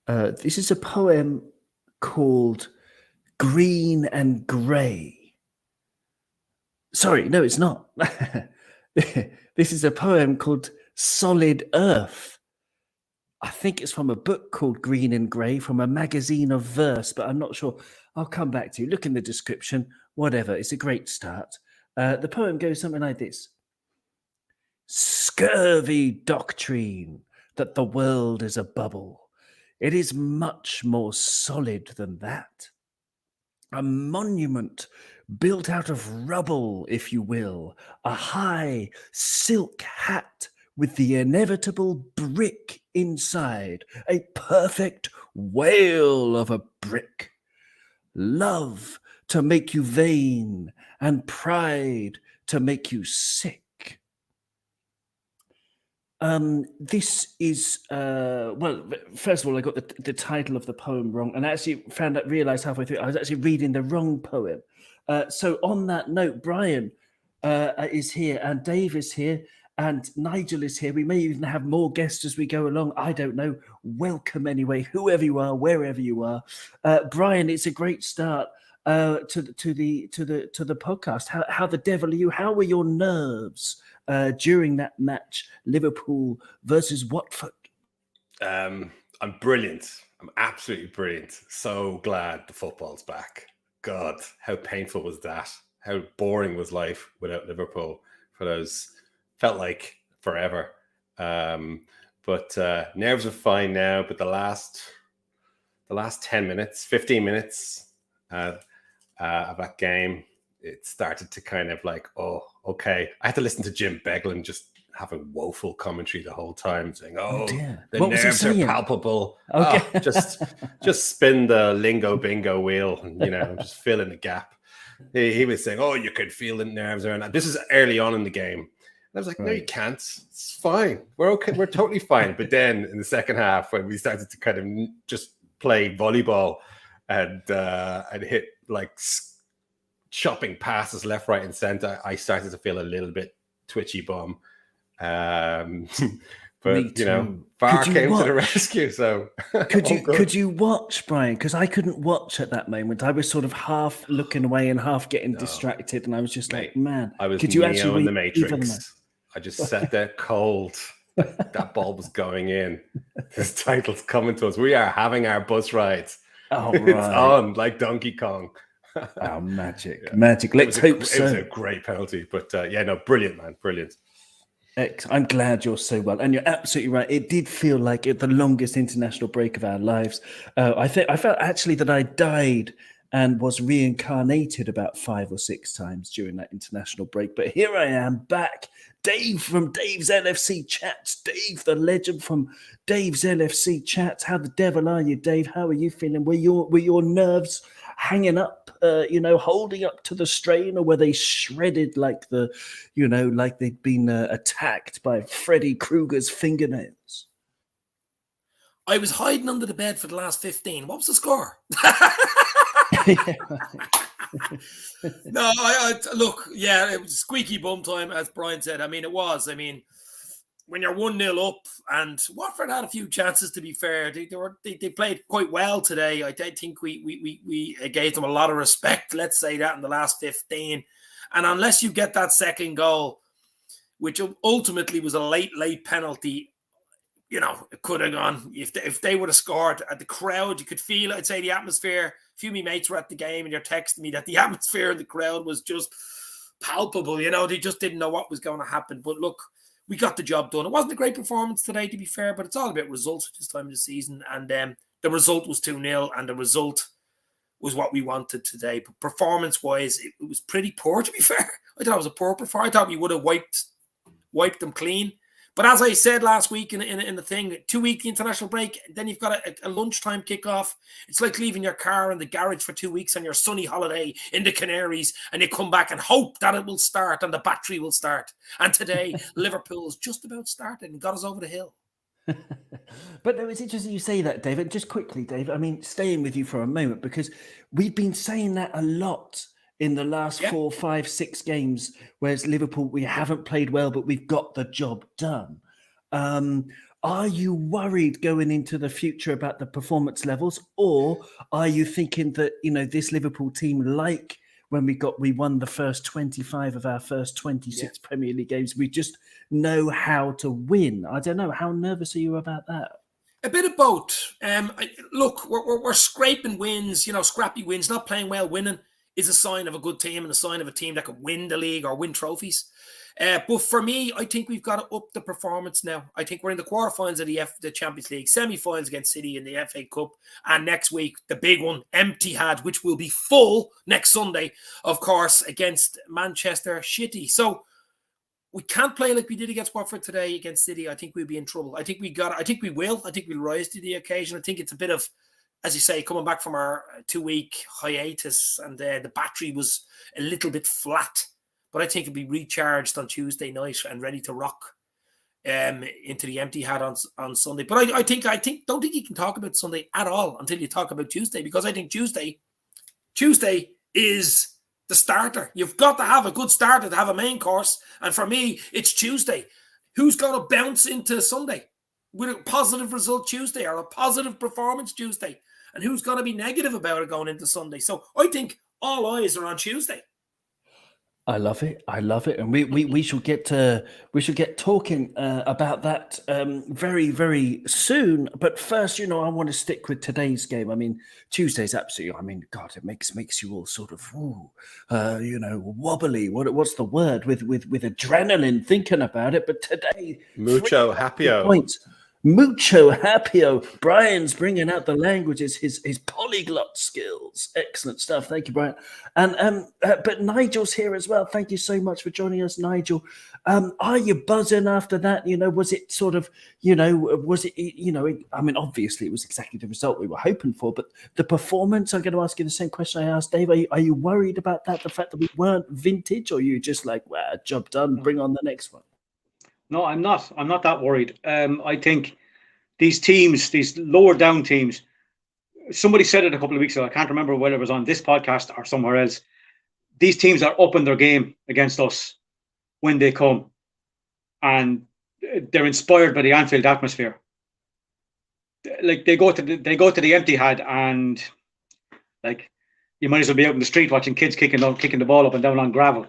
This is a poem called Green and Grey. Sorry, no, it's not. This is a poem called Solid Earth. I think it's from a book called Green and Grey from a magazine of verse, but I'm not sure. I'll come back to you. Look in the description, whatever. It's a great start. The poem goes something like this. Scurvy doctrine that the world is a bubble. It is much more solid than that. A monument built out of rubble, if you will, a high silk hat with the inevitable brick inside, a perfect whale of a brick. Love to make you vain and pride to make you sick. This is well. First of all, I got the title of the poem wrong, and I actually realized halfway through I was actually reading the wrong poem. So on that note, Brian is here, and Dave is here, and Nigel is here. We may even have more guests as we go along. I don't know. Welcome anyway, whoever you are, wherever you are. Brian, it's a great start to the podcast. How the devil are you? How were your nerves during that match, Liverpool versus Watford? I'm brilliant. I'm absolutely brilliant. So glad the football's back. God, how painful was that? How boring was life without Liverpool for those, felt like forever. But nerves are fine now. But the last 10 minutes, 15 minutes of that game, it started to kind of like, oh, okay. I had to listen to Jim Beglin just having woeful commentary the whole time, saying, the what nerves are palpable. Okay. Just spin the lingo bingo wheel and, just fill in the gap. He was saying, you could feel the nerves around. This is early on in the game. And I was like, no, you can't. It's fine. We're okay. We're totally fine. But then in the second half, when we started to kind of just play volleyball and hit like chopping passes left, right, and center, I started to feel a little bit twitchy bum. But VAR came to the rescue. So could you watch, Brian? Because I couldn't watch at that moment. I was sort of half looking away and half getting distracted, and I was just like, man. I was could you Neo actually in the Matrix. I just sat there cold. That ball was going in. This title's coming to us. We are having our bus rides. Oh, it's on like Donkey Kong. Oh, magic. Let's hope so. It was a great penalty, but brilliant, man, brilliant. I'm glad you're so well, and you're absolutely right. It did feel like the longest international break of our lives. I felt actually that I died and was reincarnated about 5 or 6 times during that international break. But here I am back, Dave from Dave's LFC Chats. Dave, the legend from Dave's LFC Chats. How the devil are you, Dave? How are you feeling? Were your nerves hanging up? Holding up to the strain, or were they shredded like like they'd been attacked by Freddy Krueger's fingernails? I was hiding under the bed for the last 15. What was the score? No, look, it was squeaky bum time, as Brian said. I mean, it was. I mean, when you're 1-0 up, and Watford had a few chances, to be fair. They played quite well today. I think we gave them a lot of respect, let's say that, in the last 15. And unless you get that second goal, which ultimately was a late penalty, it could have gone. If they would have scored, at the crowd, you could feel, I'd say, the atmosphere. A few of my mates were at the game, and you're texting me that the atmosphere in the crowd was just palpable. They just didn't know what was going to happen. But look, we got the job done. It wasn't a great performance today, to be fair, but it's all about results this time of the season. And the result was 2-0, and the result was what we wanted today. But performance-wise, it was pretty poor, to be fair. I thought it was a poor performance. I thought we would have wiped them clean. But as I said last week in the thing, 2-week international break, then you've got a lunchtime kickoff. It's like leaving your car in the garage for 2 weeks on your sunny holiday in the Canaries, and you come back and hope that it will start and the battery will start. And today, Liverpool's just about started and got us over the hill. But no, it's interesting you say that, David. Just quickly, Dave, I mean, staying with you for a moment, because we've been saying that a lot in the last 4, 5, 6 games, whereas Liverpool, we haven't played well, but we've got the job done. Are you worried going into the future about the performance levels, or are you thinking that, this Liverpool team, like when we won the first 25 of our first 26 Premier League games, we just know how to win? I don't know. How nervous are you about that? A bit of both. Look, we're scraping wins, scrappy wins. Not playing well, winning is a sign of a good team and a sign of a team that can win the league or win trophies. But for me, I think we've got to up the performance now. I think we're in the quarterfinals of the Champions League, semi-finals against City in the FA Cup, and next week, the big one, Etihad, which will be full next Sunday, of course, against Manchester City. So we can't play like we did against Watford today against City. I think we'll be in trouble. I think we will. I think we'll rise to the occasion. I think it's a bit of, as you say, coming back from our 2-week hiatus, and the battery was a little bit flat. But I think it'll be recharged on Tuesday night and ready to rock into the Etihad on Sunday. But I don't think you can talk about Sunday at all until you talk about Tuesday, because I think Tuesday is the starter. You've got to have a good starter to have a main course. And for me, it's Tuesday. Who's going to bounce into Sunday with a positive result Tuesday or a positive performance Tuesday? And who's going to be negative about it going into Sunday? So I think all eyes are on Tuesday. I love it. And we shall get talking about that very, very soon. But first, I want to stick with today's game. I mean, Tuesday's absolutely, God, it makes you all sort of wobbly. What's the word with adrenaline thinking about it? But today, mucho happyo. Points. Mucho happio. Brian's bringing out the languages, his polyglot skills. Excellent stuff. Thank you, Brian. And but Nigel's here as well. Thank you so much for joining us, Nigel. Are you buzzing after that? Was it sort of, obviously it was exactly the result we were hoping for, but the performance, I'm going to ask you the same question I asked Dave. Are you worried about that? The fact that we weren't vintage, or are you just like, well, job done, bring on the next one? No, I'm not. I'm not that worried. I think these teams, these lower down teams, somebody said it a couple of weeks ago. I can't remember whether it was on this podcast or somewhere else. These teams are upping their game against us when they come, and they're inspired by the Anfield atmosphere. Like they go to the Etihad, and like you might as well be out in the street watching kids kicking the ball up and down on gravel.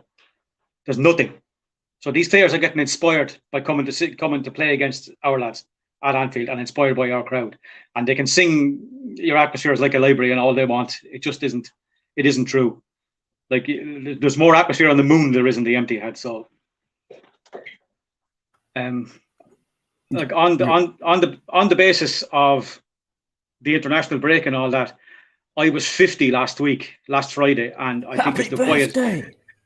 There's nothing. So these players are getting inspired by coming to play against our lads at Anfield, and inspired by our crowd. And they can sing your atmosphere is like a library and all they want. It just isn't. It isn't true. Like there's more atmosphere on the moon than there is in the Etihad. So, like on the basis of the international break and all that, I was 50 last Friday, and I think it's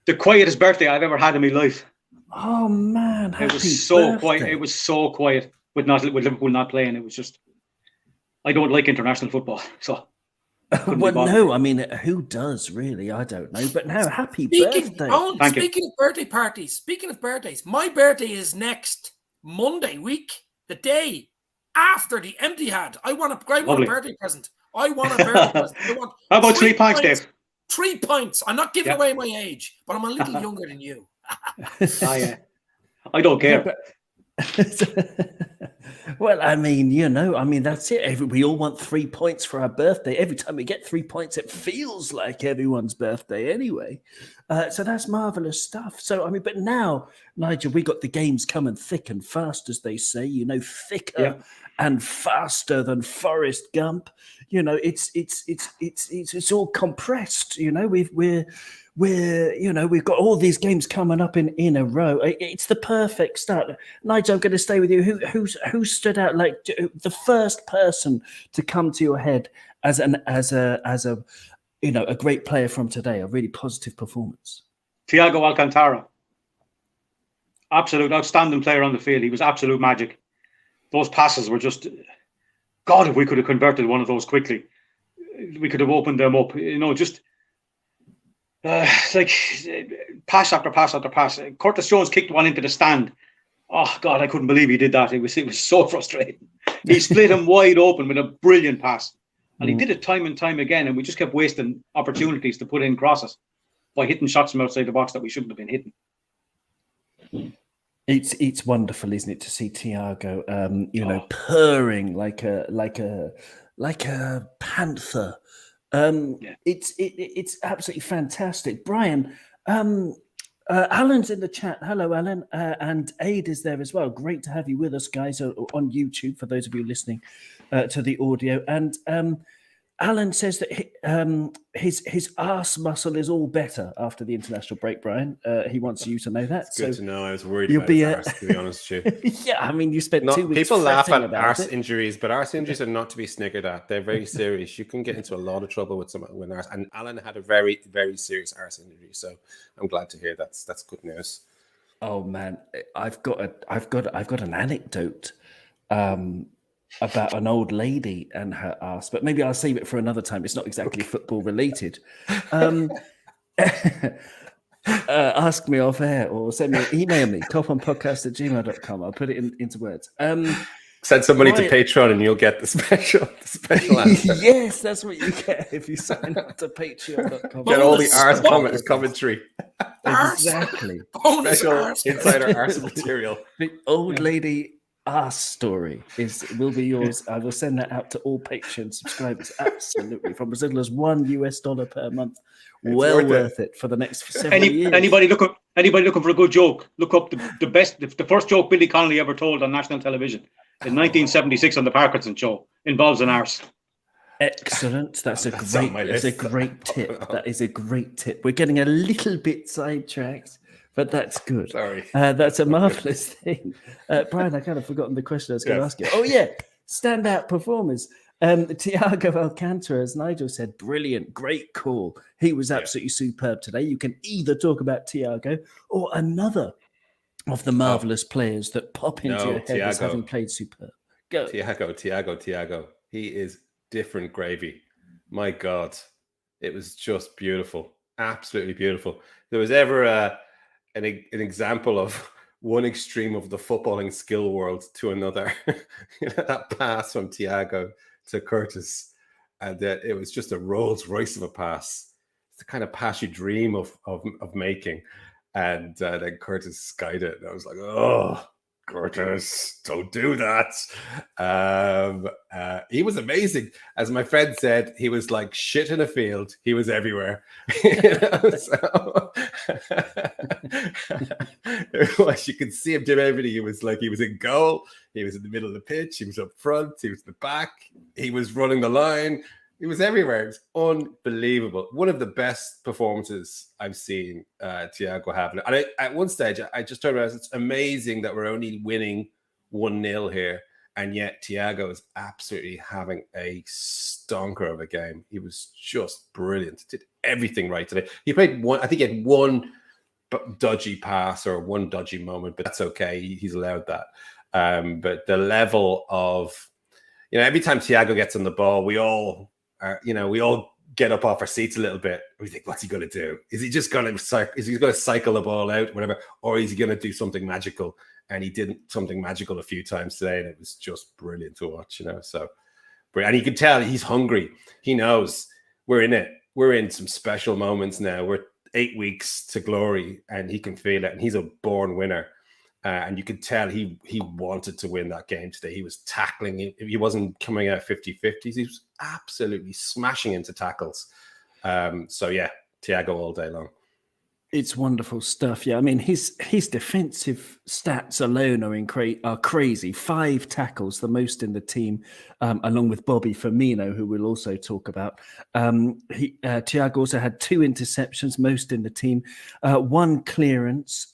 the quietest birthday I've ever had in my life. Oh man, it was so quiet. It was so quiet with Liverpool not playing. It was just, I don't like international football, so. Well, no, who does really? I don't know. But now, happy birthday! Speaking of birthday parties, speaking of birthdays, my birthday is next Monday week, the day after the Etihad. I want a birthday present. I want a birthday present. How about 3 pints, Dave? 3 pints. I'm not giving away my age, but I'm a little younger than you. I don't care. Well, that's it. We all want 3 points for our birthday. Every time we get 3 points, it feels like everyone's birthday anyway. So that's marvelous stuff. So, but now, Nigel, we got the games coming thick and fast, as they say, thicker and faster than Forrest Gump. It's all compressed. We've got all these games coming up in a row. It's the perfect start. Nigel, I'm going to stay with you. Who stood out like the first person to come to your head as a great player from today, a really positive performance? Thiago Alcantara, absolute outstanding player on the field. He was absolute magic. Those passes were just, God, if we could have converted one of those quickly, we could have opened them up. Just. Like pass after pass after pass. Curtis Jones kicked one into the stand. Oh God, I couldn't believe he did that. It was so frustrating. He split him wide open with a brilliant pass, and he did it time and time again. And we just kept wasting opportunities to put in crosses by hitting shots from outside the box that we shouldn't have been hitting. It's wonderful, isn't it, to see Thiago, purring like a panther. Yeah. It's absolutely fantastic, Brian. Alan's in the chat. Hello, Alan, and Aid is there as well. Great to have you with us, guys, on YouTube. For those of you listening to the audio, and Alan says that his arse muscle is all better after the international break, Brian. He wants you to know that. It's good to know. I was worried you'll about be his arse, to be honest with you. Yeah, I mean, you spent 2 weeks. People laugh fretting at about arse it. injuries, but arse injuries are not to be snickered at. They're very serious. You can get into a lot of trouble with someone with arse. And Alan had a very, very serious arse injury, so I'm glad to hear that's good news. Oh man, I've got an anecdote about an old lady and her arse, but maybe I'll save it for another time. It's not exactly football related. Ask me off air or email me, toponpodcast@gmail.com. I'll put it into words. Send some money to Patreon and you'll get the special answer. Yes, that's what you get if you sign up to patreon.com. Get all the arse commentary. Exactly. Special insider arse material. The old lady arse story will be yours. I will send that out to all Patreon subscribers. Absolutely. From as little as $1 per month. It's well worth it for the next several years. Anybody looking for a good joke, look up the first joke Billy Connolly ever told on national television in 1976 on the Parkinson Show involves an arse. Excellent. That's a great tip. That is a great tip. We're getting a little bit sidetracked, but that's good. Sorry. That's a marvelous thing. Brian, I kind of forgotten the question I was going to ask you. Oh yeah, standout performers. Thiago Alcantara, as Nigel said, brilliant, great call. He was absolutely superb today. You can either talk about Thiago or another of the marvelous players that pop into your head as having played superb. Go. Thiago. He is different gravy. My God, it was just beautiful. Absolutely beautiful. There was ever an example of one extreme of the footballing skill world to another. That pass from Thiago to Curtis, and it was just a Rolls Royce of a pass. It's the kind of pass you dream of making. And then Curtis skied it. And I was like, oh, Curtis, don't do that. He was amazing. As my friend said, he was like shit in a field. He was everywhere. You could see him do everything. He was in goal. He was in the middle of the pitch. He was up front. He was in the back. He was running the line. He was everywhere. It was unbelievable. One of the best performances I've seen Thiago have. And at one stage, I just turned around. It's amazing that we're only winning 1-0 here. And yet Thiago is absolutely having a stonker of a game. He was just brilliant. Did everything right today. He played one. I think he had one dodgy pass or one dodgy moment, but that's okay. He's allowed that. But the level of, every time Thiago gets on the ball, we all get up off our seats a little bit. We think, what's he going to do? Is he just going to cycle the ball out, whatever, or is he going to do something magical? And he did something magical a few times today, and it was just brilliant to watch. So, and you can tell he's hungry. He knows we're in it. We're in some special moments now. We're 8 weeks to glory, and he can feel it. And he's a born winner. And you could tell he wanted to win that game today. He was tackling. He wasn't coming out 50-50s. He was absolutely smashing into tackles. Thiago all day long. It's wonderful stuff. Yeah, I mean, his defensive stats alone are crazy. 5 tackles, the most in the team, along with Bobby Firmino, who we'll also talk about. Thiago also had 2 interceptions, most in the team. 1 clearance.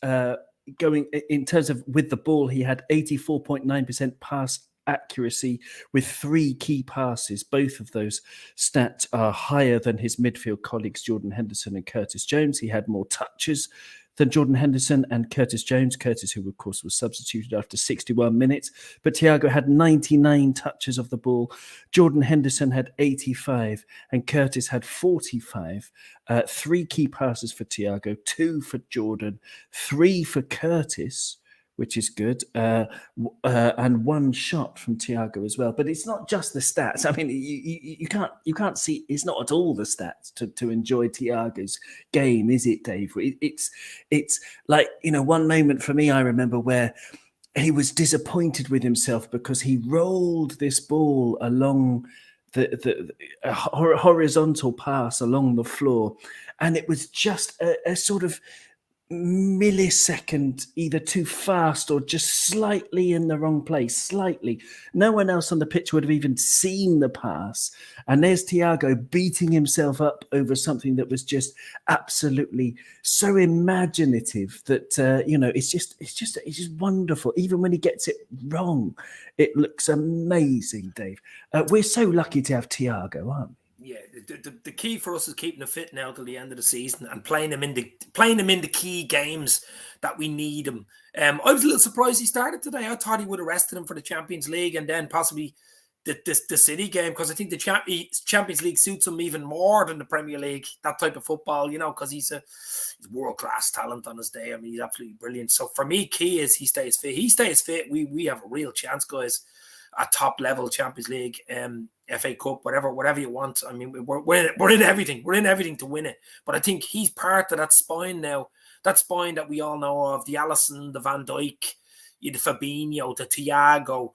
Going in terms of with the ball, he had 84.9% pass accuracy with 3 key passes. Both of those stats are higher than his midfield colleagues Jordan Henderson and Curtis Jones. He had more touches than Jordan Henderson and Curtis Jones. Curtis, who of course was substituted after 61 minutes. But Thiago had 99 touches of the ball. Jordan Henderson had 85 and Curtis had 45. 3 key passes for Thiago, 2 for Jordan, 3 for Curtis, which is good, and one shot from Thiago as well. But it's not just the stats. I mean, you can't see. It's not at all the stats to enjoy Thiago's game, is it, Dave? It's like, one moment for me I remember where he was disappointed with himself because he rolled this ball along the horizontal pass along the floor, and it was just a sort of millisecond either too fast or just slightly in the wrong place. Slightly, no one else on the pitch would have even seen the pass, and there's Thiago beating himself up over something that was just absolutely so imaginative that it's just wonderful. Even when he gets it wrong, it looks amazing, Dave. We're so lucky to have Thiago, aren't we? Yeah, the key for us is keeping him fit now till the end of the season and playing him in the key games that we need him. I was a little surprised he started today. I thought he would have rested him for the Champions League and then possibly the City game, because I think the Champions League suits him even more than the Premier League. That type of football, because he's world class talent on his day. I mean, he's absolutely brilliant. So for me, key is he stays fit. He stays fit. We have a real chance, guys, at top level Champions League. FA Cup, whatever you want. I mean, we're in everything. We're in everything to win it. But I think he's part of that spine now. That spine that we all know of: the Alisson, the Van Dijk, the Fabinho, the Thiago,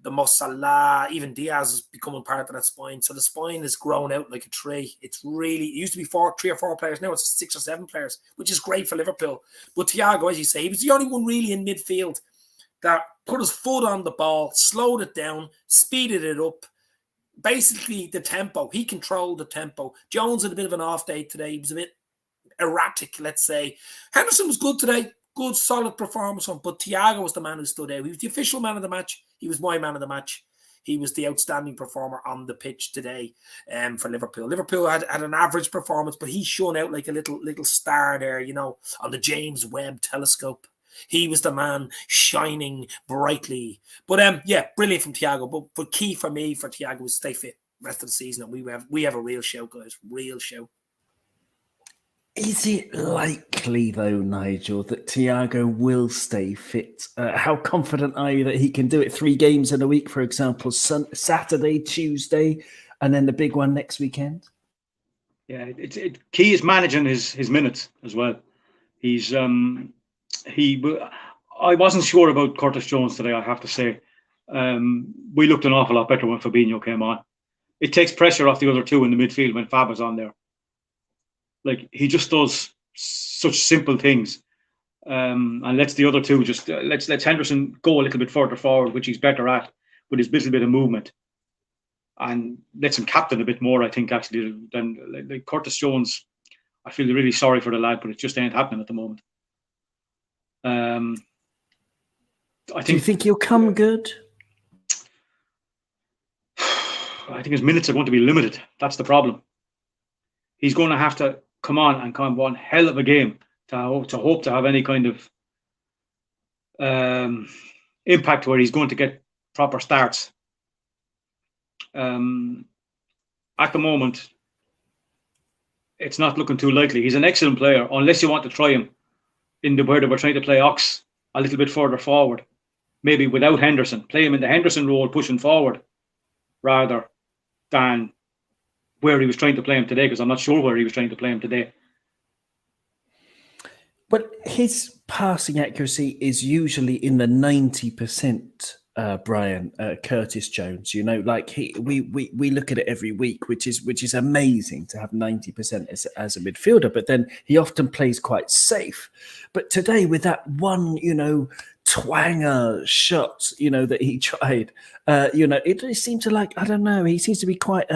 the Mo Salah, even Diaz is becoming part of that spine. So the spine has grown out like a tree. It used to be 3 or 4 players. Now it's 6 or 7 players, which is great for Liverpool. But Thiago, as you say, he was the only one really in midfield that put his foot on the ball, slowed it down, speeded it up. Basically, the tempo. He controlled the tempo. Jones had a bit of an off day today. He was a bit erratic, let's say. Henderson was good today. Good, solid performance from him. But Thiago was the man who stood out. He was the official man of the match. He was my man of the match. He was the outstanding performer on the pitch today for Liverpool. Liverpool had an average performance, but he shone out like a little star there, on the James Webb telescope. He was the man shining brightly. But brilliant from Thiago. But key for me for Thiago is stay fit rest of the season, and we have a real show, guys. Real show. Is it likely, though, Nigel, that Thiago will stay fit? How confident are you that he can do it 3 games in a week, for example, Saturday, Tuesday, and then the big one next weekend? Yeah, key is managing his minutes as well. He's I wasn't sure about Curtis Jones today, I have to say. We looked an awful lot better when Fabinho came on. It takes pressure off the other two in the midfield when Fab is on there. Like, he just does such simple things, and lets the other two just lets Henderson go a little bit further forward, which he's better at with his little bit of movement, and lets him captain a bit more, I think, actually, than like Curtis Jones. I feel really sorry for the lad, but it just ain't happening at the moment. Do you think he'll come good? I think his minutes are going to be limited. That's the problem. He's going to have to come on and come one hell of a game to hope to have any kind of impact where he's going to get proper starts. At the moment, it's not looking too likely. He's an excellent player, unless you want to try him in the where they were trying to play Ox a little bit further forward, maybe without Henderson. Play him in the Henderson role, pushing forward, rather than where he was trying to play him today, because I'm not sure where he was trying to play him today. But his passing accuracy is usually in the 90%, Brian, Curtis Jones. Like we look at it every week, which is amazing to have 90% as a midfielder. But then he often plays quite safe. But today, with that one, twanger shot, that he tried, it seemed to, like, I don't know, he seems to be quite,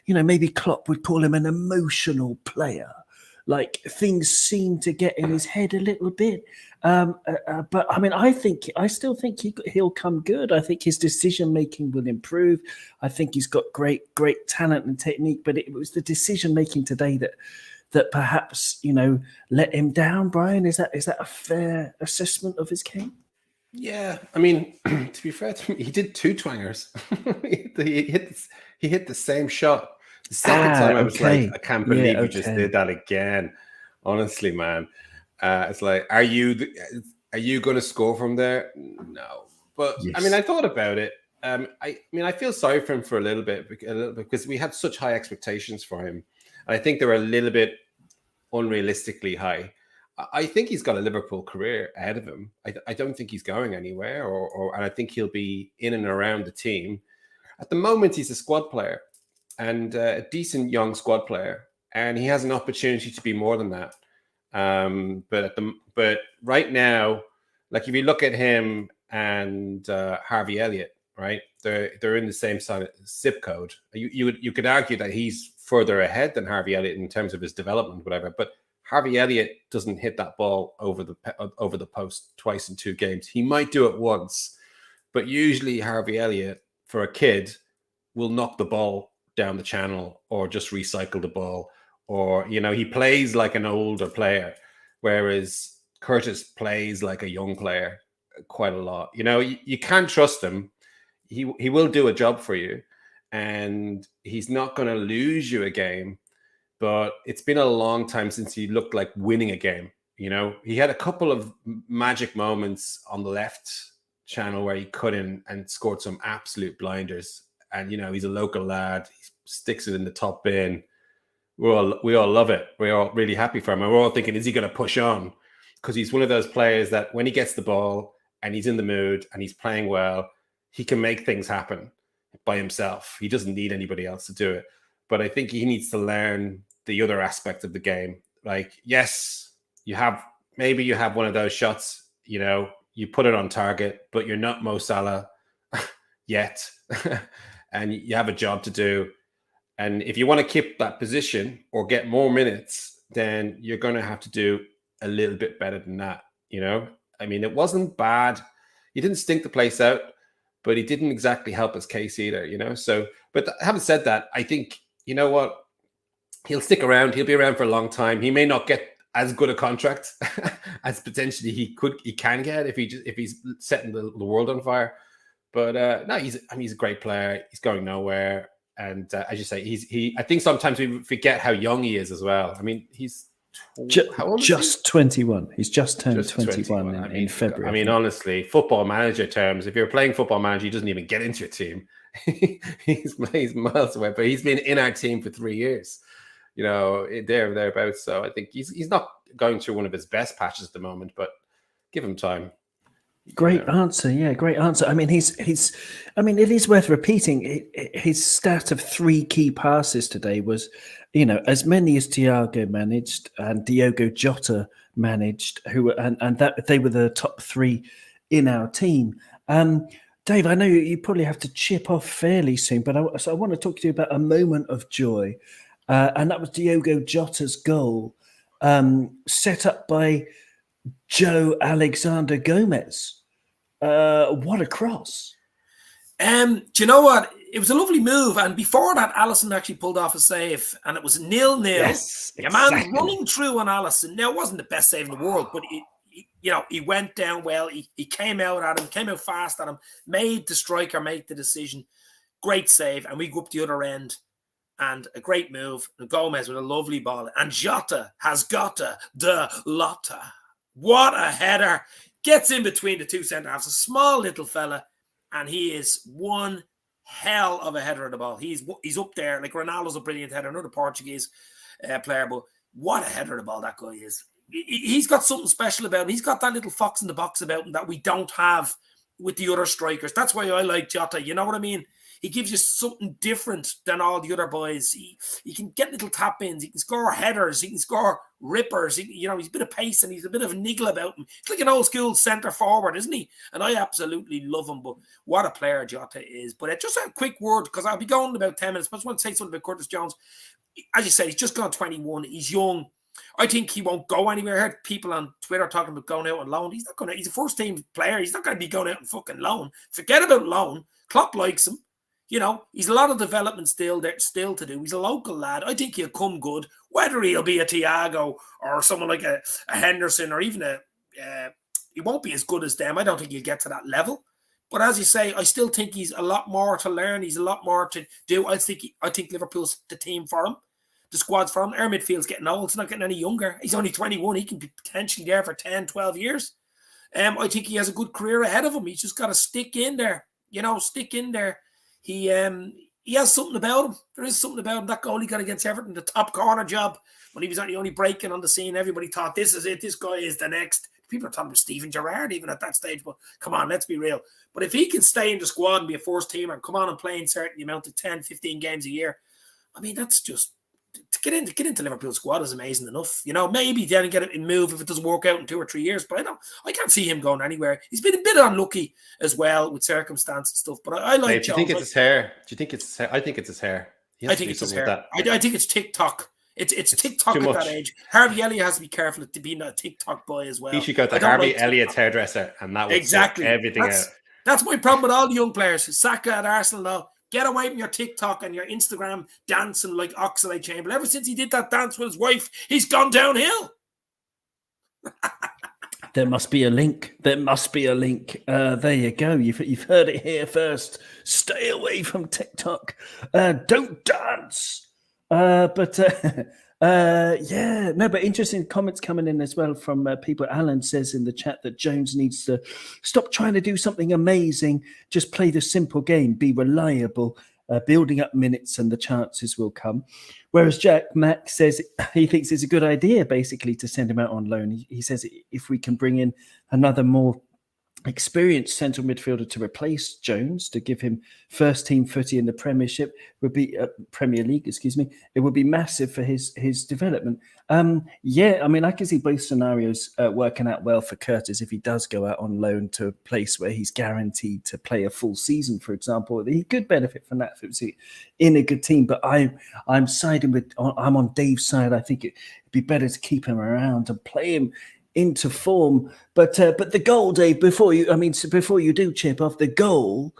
maybe Klopp would call him an emotional player. Like, things seem to get in his head a little bit. But I mean, I still think he'll come good. I think his decision making will improve. I think he's got great talent and technique. But it was the decision making today that perhaps let him down. Brian, is that a fair assessment of his game? Yeah, I mean, to be fair to him, he did 2 twangers. he hit the same shot. The second time I was like, I can't believe you just did that again. Honestly, man. It's like, are you Are you going to score from there? No. But Yes. I mean, I thought about it. I mean, I feel sorry for him for a little bit because we had such high expectations for him. And I think they were a little bit unrealistically high. I think he's got a Liverpool career ahead of him. I don't think he's going anywhere, and I think he'll be in and around the team. At the moment, he's a squad player and a decent young squad player, and he has an opportunity to be more than that. But right now, like if you look at him and Harvey Elliott, right, they're in the same zip code. You could argue that he's further ahead than Harvey Elliott in terms of his development, whatever. But Harvey Elliott doesn't hit that ball over the post twice in 2 games. He might do it once, but usually Harvey Elliott, for a kid, will knock the ball down the channel or just recycle the ball, or he plays like an older player, whereas Curtis plays like a young player quite a lot. You can't trust him. He will do a job for you, and he's not going to lose you a game. But it's been a long time since he looked like winning a game. He had a couple of magic moments on the left channel where he cut in and scored some absolute blinders. And, he's a local lad. He sticks it in the top bin. We all love it. We're all really happy for him. And we're all thinking, is he going to push on? Because he's one of those players that when he gets the ball and he's in the mood and he's playing well, he can make things happen by himself. He doesn't need anybody else to do it. But I think he needs to learn the other aspect of the game. Like, yes, you have one of those shots, you put it on target, but you're not Mo Salah yet. And you have a job to do. And if you want to keep that position or get more minutes, then you're going to have to do a little bit better than that. I mean, it wasn't bad. He didn't stink the place out, but he didn't exactly help his case either, So, but having said that, I think, you know what? He'll stick around. He'll be around for a long time. He may not get as good a contract as potentially he can get if he's setting the world on fire. But no, he's a great player. He's going nowhere. And as you say, I think sometimes we forget how young he is as well. I mean, he's how old is just 21. He's just turned 21 in February. I mean, honestly, Football Manager terms, if you're playing Football Manager, he doesn't even get into your team. he's miles away, but he's been in our team for 3 years. Thereabouts. So I think he's not going through one of his best patches at the moment, but give him time. Great answer. Yeah, great answer. I mean, it is worth repeating. His stat of 3 key passes today was, as many as Thiago managed and Diogo Jota managed, and that they were the top 3 in our team. Dave, I know you probably have to chip off fairly soon, but I want to talk to you about a moment of joy. And that was Diogo Jota's goal, set up by Joe Alexander Gomez. What a cross. Do you know what? It was a lovely move. And before that, Alisson actually pulled off a save. And it was 0-0. Yes, Your man running through on Alisson. Now, it wasn't the best save in the world, but he went down well. He came out at him, came out fast at him, made the striker make the decision. Great save. And we go up the other end. And a great move. And Gomez with a lovely ball. And Jota has got the Lotta. What a header. Gets in between the 2 centre-halves. A small little fella. And he is one hell of a header of the ball. He's up there. Like Ronaldo's a brilliant header. Another Portuguese player. But what a header of the ball that guy is. He's got something special about him. He's got that little fox in the box about him that we don't have with the other strikers. That's why I like Jota. You know what I mean? He gives you something different than all the other boys. He can get little tap-ins. He can score headers. He can score rippers. He's a bit of pace and he's a bit of a niggle about him. He's like an old-school centre-forward, isn't he? And I absolutely love him. But what a player Jota is. But just a quick word, because I'll be going in about 10 minutes. But I just want to say something about Curtis Jones. As you said, he's just gone 21. He's young. I think he won't go anywhere. I heard people on Twitter talking about going out on loan. He's not going to. He's a first-team player. He's not going to be going out on fucking loan. Forget about loan. Klopp likes him. He's a lot of development still to do. He's a local lad. I think he'll come good. Whether he'll be a Thiago or someone like a Henderson or even he won't be as good as them. I don't think he'll get to that level. But as you say, I still think he's a lot more to learn. He's a lot more to do. I think Liverpool's the team for him. The squad's for him. Our midfield's getting old. It's not getting any younger. He's only 21. He can be potentially there for 10, 12 years. I think he has a good career ahead of him. He's just got to stick in there. Stick in there. He has something about him. There is something about him. That goal he got against Everton, the top corner job, when he was only breaking on the scene, everybody thought, this is it. This guy is the next. People are talking about Steven Gerrard even at that stage. But come on, let's be real. But if he can stay in the squad and be a first teamer and come on and play in certain amount of 10, 15 games a year, I mean, that's just... To get into Liverpool squad is amazing enough. Maybe then get it in move if it doesn't work out in 2 or 3 years. But I can't see him going anywhere. He's been a bit unlucky as well with circumstance and stuff. But I like. Do you think it's his hair? Do you think it's his hair? I think it's his hair. I think it's his hair. I think it's TikTok. It's TikTok at that age. Harvey Elliott has to be careful to be a TikTok boy as well. He should go to Harvey Elliott's hairdresser, and that would exactly everything out. That's my problem with all the young players. Saka at Arsenal now. Get away from your TikTok and your Instagram dancing like Oxalate Chamber. Ever since he did that dance with his wife, he's gone downhill. There must be a link. There you go. You've heard it here first. Stay away from TikTok. Don't dance. But interesting comments coming in as well from people. Alan says in the chat that Jones needs to stop trying to do something amazing. Just play the simple game. Be reliable. Building up minutes and the chances will come. Whereas Jack Mack says he thinks it's a good idea, basically, to send him out on loan. He says if we can bring in another more experienced central midfielder to replace Jones, to give him first team footy in the Premiership, would be Premier League, it would be massive for his development. I mean, I can see both scenarios working out well for Curtis if he does go out on loan to a place where he's guaranteed to play a full season, for example. He could benefit from that in a good team, but I'm siding with, I'm on Dave's side. I think it'd be better to keep him around and play him into form. But the goal, Dave, before you do chip off the goal,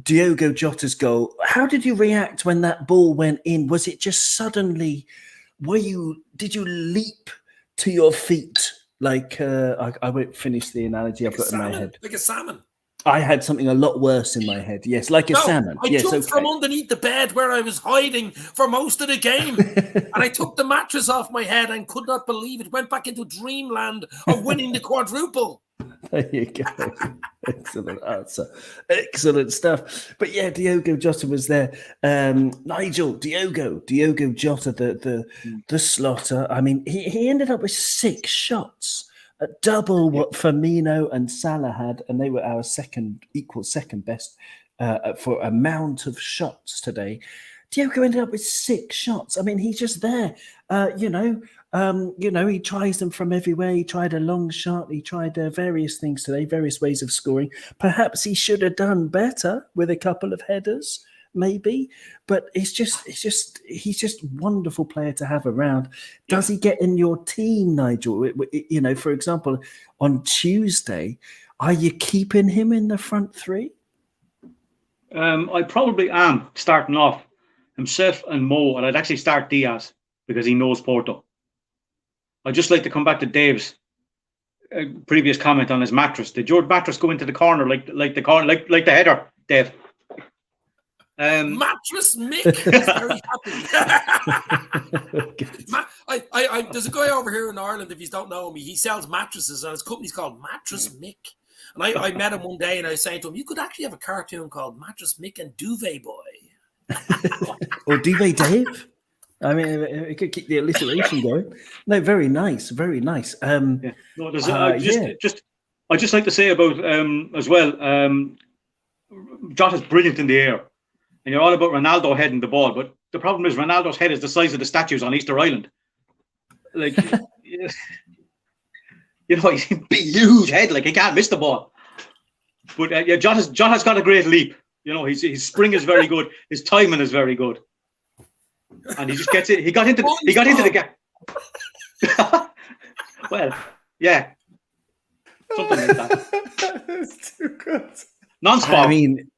Diogo Jotta'S goal, how did you react when that ball went in? Was it just suddenly, did you leap to your feet? Like, I won't finish the analogy I've got in my head. Like a salmon. I had something a lot worse in my head. Yes, like a salmon. I jumped from underneath the bed where I was hiding for most of the game. And I took the mattress off my head and could not believe it. Went back into dreamland of winning the quadruple. There you go. Excellent answer. Excellent stuff. But yeah, Diogo Jota was there. Diogo Jota, the slaughter. I mean, he ended up with 6 shots. Double what Firmino and Salah had, and they were our second best for amount of shots today. Diogo ended up with 6 shots. I mean, he's just there. He tries them from everywhere. He tried a long shot. He tried various things today, various ways of scoring. Perhaps he should have done better with a couple of headers, maybe. But he's just wonderful player to have around. Does he get in your team, Nigel? For example, on Tuesday, are you keeping him in the front 3? I probably am starting off himself and Mo, and I'd actually start Diaz because he knows Porto. I'd just like to come back to Dave's previous comment on his mattress. Did your mattress go into the corner like the header, Dave? Mattress Mick is very happy. There's a guy over here in Ireland, if you don't know me, he sells mattresses and his company's called Mattress Mick. And I met him one day and I was saying to him, you could actually have a cartoon called Mattress Mick and Duvet Boy. Or Duvet Dave. I mean, it could keep the alliteration going. No, very nice, very nice. I just like to say about as well. Jotta'S brilliant in the air, and you're all about Ronaldo heading the ball, but the problem is Ronaldo's head is the size of the statues on Easter Island. Like, he's a big, huge head. Like, he can't miss the ball. But Jotta'S got a great leap. His spring is very good. His timing is very good. And he just gets it. He got into the gap. Well, yeah, something like that. It's too good. Non-spot. I mean,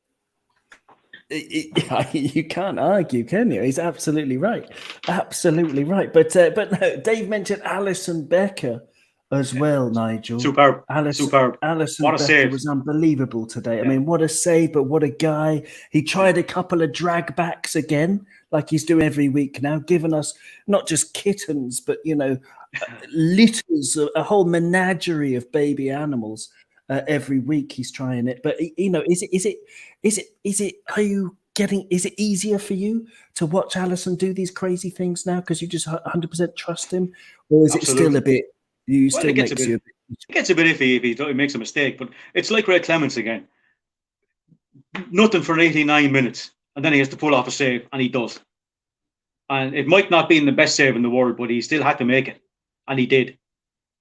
you can't argue, can you? He's absolutely right. Absolutely right. But no, Dave mentioned Alisson Becker as well, Nigel. Superb. Alisson What a Becker save. was unbelievable today. Yeah. I mean, what a save, but what a guy. He tried a couple of drag backs again, like he's doing every week now, giving us not just kittens, but, litters a whole menagerie of baby animals every week. He's trying it, but is it? Are you getting? Is it easier for you to watch Alisson do these crazy things now because you just 100% trust him, or is it still a bit? It gets a bit iffy if he makes a mistake, but it's like Ray Clements again. Nothing for 89 minutes, and then he has to pull off a save, and he does. And it might not be in the best save in the world, but he still had to make it, and he did.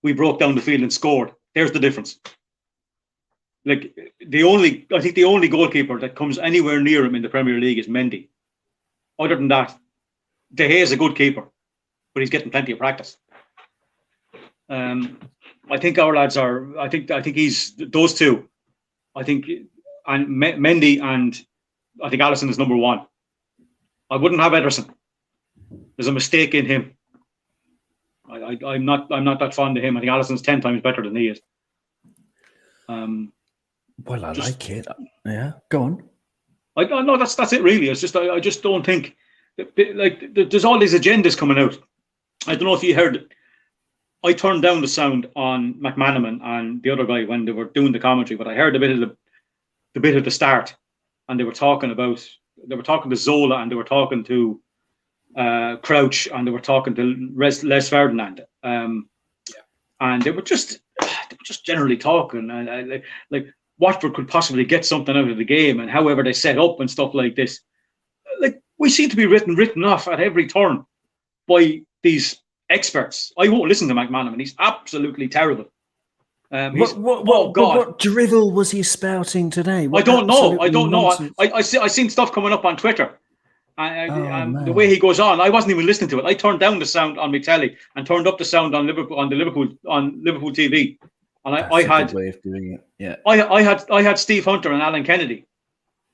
We broke down the field and scored. There's the difference. Like I think the only goalkeeper that comes anywhere near him in the Premier League is Mendy. Other than that, De Gea is a good keeper, but he's getting plenty of practice. I think our lads are. I think he's those two. I think and Mendy and I think Alisson is number one. I wouldn't have Ederson. There's a mistake in him. I'm not that fond of him. I think Alisson's 10 times better than he is. Well, I like it. Yeah, go on. No, that's it really. It's just I just don't think like there's all these agendas coming out. I don't know if you heard. I turned down the sound on McManaman and the other guy when they were doing the commentary, but I heard a bit of the start, and they were talking to Zola, and they were talking to Crouch, and they were talking to Les Ferdinand, and they were just generally talking, and like Watford could possibly get something out of the game, and however they set up and stuff like this. Like we seem to be written off at every turn by these experts. I won't listen to McManaman. He's absolutely terrible. What drivel was he spouting today? I don't know. I seen stuff coming up on Twitter. The way he goes on, I wasn't even listening to it. I turned down the sound on my telly and turned up the sound on Liverpool TV. And I had a way of doing it. Yeah. I had Steve Hunter and Alan Kennedy,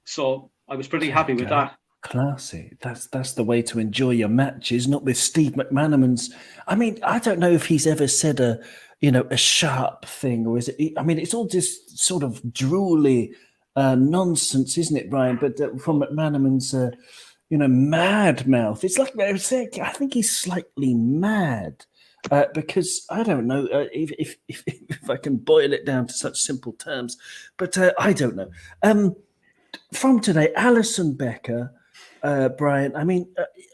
so I was pretty happy with that. Classy. That's the way to enjoy your matches, not with Steve McManaman's. I mean, I don't know if he's ever said a sharp thing, or is it? I mean, it's all just sort of drooly nonsense, isn't it, Brian? But from McManaman's, mad mouth. It's like I think he's slightly mad because I don't know if I can boil it down to such simple terms, but I don't know. From today, Alisson Becker. Brian, I mean,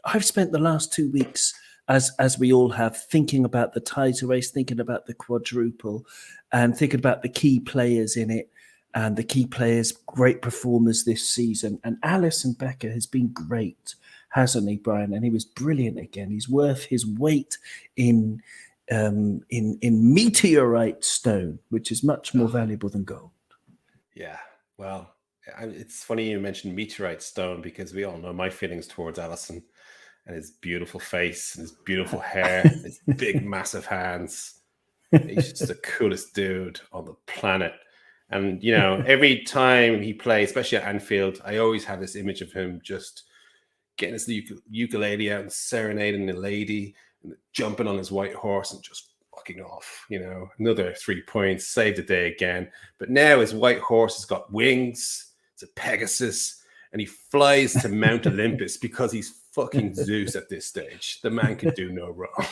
I've spent the last 2 weeks, as we all have, thinking about the title race, thinking about the quadruple, and thinking about the key players in it, and the key players, great performers this season. And Alisson Becker has been great, hasn't he, Brian? And he was brilliant again. He's worth his weight in meteorite stone, which is much more valuable than gold. Yeah, well. It's funny you mentioned meteorite stone because we all know my feelings towards Alisson and his beautiful face and his beautiful hair, his big, massive hands. He's just the coolest dude on the planet. And, every time he plays, especially at Anfield, I always have this image of him just getting his ukulele out and serenading the lady and jumping on his white horse and just fucking off. Another 3 points, saved the day again. But now his white horse has got wings. It's a Pegasus, and he flies to Mount Olympus because he's fucking Zeus at this stage. The man can do no wrong.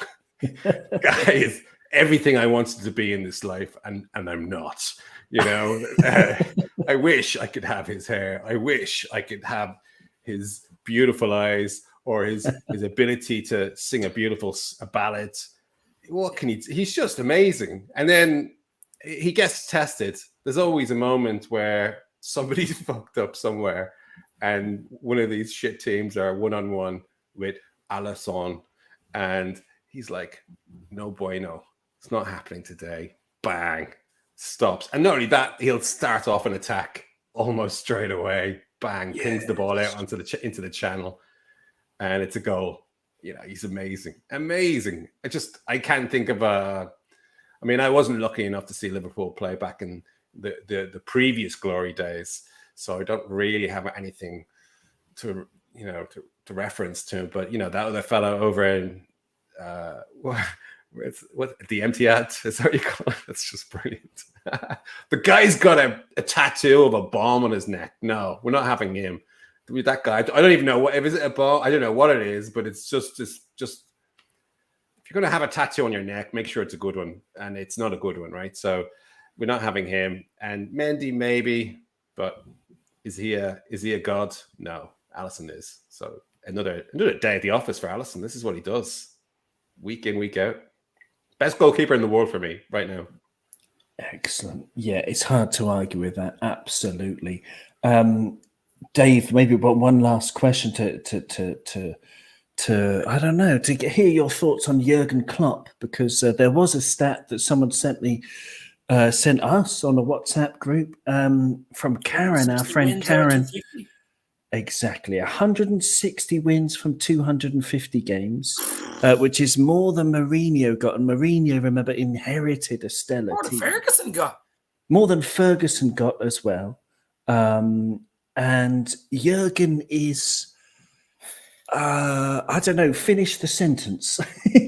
Guy is everything I wanted to be in this life, and I'm not. I wish I could have his hair. I wish I could have his beautiful eyes or his ability to sing a ballad. What can he? He's just amazing. And then he gets tested. There's always a moment where somebody's fucked up somewhere, and one of these shit teams are one-on-one with Alisson, and he's like, no bueno, it's not happening today. Bang, stops. And not only that, he'll start off an attack almost straight away. Bang, pings the ball out into the channel, and it's a goal. He's amazing. I can't think of I wasn't lucky enough to see Liverpool play back in the previous glory days, so I don't really have anything to reference to. But that other fellow over in what the Etihad, is that what you call it? That's just brilliant. The guy's got a tattoo of a bomb on his neck. No, we're not having him. That guy, I don't even know what, if it's a bomb, I don't know what it is, but it's just if you're going to have a tattoo on your neck, make sure it's a good one, and it's not a good one, right? So we're not having him. And Mendy maybe, but is he a god? No, Alisson is. So another day at the office for Alisson. This is what he does, week in, week out. Best goalkeeper in the world for me right now. Excellent. Yeah, it's hard to argue with that. Absolutely. Dave, maybe one last question to I don't know, to hear your thoughts on Jurgen Klopp, because there was a stat that someone sent us on a WhatsApp group from Karen, our friend Karen. Exactly, 160 wins from 250 games, which is more than Mourinho got. And Mourinho, remember, inherited a stellar More team. than Ferguson got. More than Ferguson got as well. And Jurgen is, I don't know, finish the sentence.